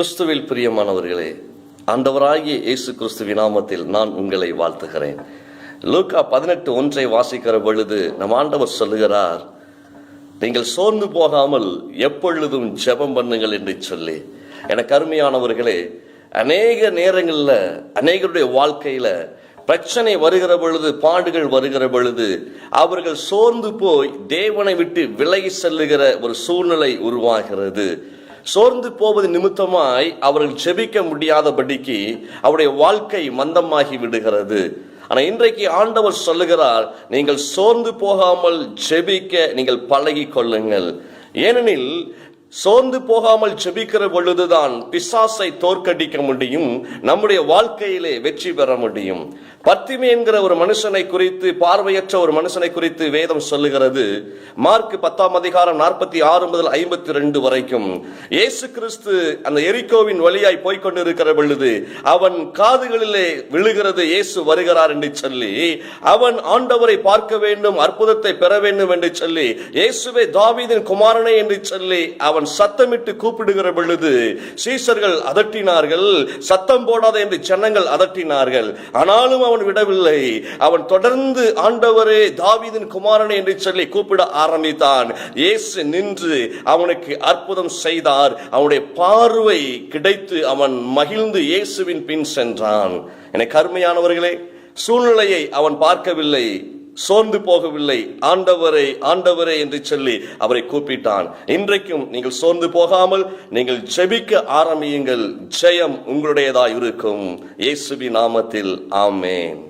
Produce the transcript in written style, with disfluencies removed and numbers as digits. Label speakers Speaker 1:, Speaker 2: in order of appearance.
Speaker 1: கிறிஸ்துவில் பிரியமானவர்களே, ஆண்டவராகிய இயேசு கிறிஸ்துவின் நாமத்தில் நான் உங்களை வாழ்த்துகிறேன். லூக்கா 18:1 வாசிக்கிற பொழுது நம் ஆண்டவர் சொல்லுகிறார், நீங்கள் சோர்ந்து போகாமல் எப்பொழுதும் ஜெபம் பண்ணுங்கள் என்று சொல்லி. எனக்கு அருமையானவர்களே, அநேக நேரங்களில் அநேகருடைய வாழ்க்கையில பிரச்சனை வருகிற பொழுது, பாடுகள் வருகிற பொழுது அவர்கள் சோர்ந்து போய் தேவனை விட்டு விலகி செல்லுகிற ஒரு சூழ்நிலை உருவாகிறது. சோர்ந்து போவது நிமித்தமாய் அவர்கள் ஜெபிக்க முடியாதபடிக்கு அவருடைய வாழ்க்கை மந்தமாகி விடுகிறது. ஆனா இன்றைக்கு ஆண்டவர் சொல்லுகிறார், நீங்கள் சோர்ந்து போகாமல் ஜெபிக்க நீங்கள் பழகி கொள்ளுங்கள். ஏனெனில் சோர்ந்து போகாமல் ஜெபிக்கிற பொழுதுதான் பிசாசை தோற்கடிக்க முடியும், நம்முடைய வாழ்க்கையிலே வெற்றி பெற முடியும். பத்திமே என்கிற ஒரு மனுஷனை குறித்து, பார்வையற்ற ஒரு மனுஷனை குறித்து வேதம் சொல்லுகிறது. மார்க் 10:46 முதல் 52 வரைக்கும் இயேசு கிறிஸ்து அந்த எரிகோவின் வழியாய் போய்கொண்டிருக்கிற பொழுது அவன் காதுகளிலே விழுகிறது, இயேசு வருகிறார் என்று சொல்லி. அவன் ஆண்டவரை பார்க்க வேண்டும், அற்புதத்தை பெற வேண்டும் என்று சொல்லி, இயேசுவே தாவீதின் குமாரனே என்று சொல்லி அவன் சத்தமிட்டு கூப்பிடுகிற பொழுது சீஷர்கள் அதட்டினார்கள், சத்தம் போடாத என்று ஜனங்கள் அதட்டினார்கள். ஆனாலும் அவன் விடவில்லை. அவன் தொடர்ந்து ஆண்டவரே தாவீதின் குமாரனே என்று சொல்லி கூப்பிட ஆரம்பித்தான். இயேசு நின்று அவனுக்கு அற்புதம் செய்தார். அவனுடைய பார்வை கிடைத்து அவன் மகிழ்ந்து இயேசுவின் பின் சென்றான். எனக்கு அருமையானவர்களே, சூழ்நிலையை அவன் பார்க்கவில்லை, சோர்ந்து போகவில்லை. ஆண்டவரே ஆண்டவரே என்று சொல்லி அவரை கூப்பிட்டான். இன்றைக்கும் நீங்கள் சோர்ந்து போகாமல் நீங்கள் ஜெபிக்க ஆரம்பியுங்கள். ஜெயம் உங்களுடையதாய் இருக்கும். இயேசுவின் நாமத்தில் ஆமென்.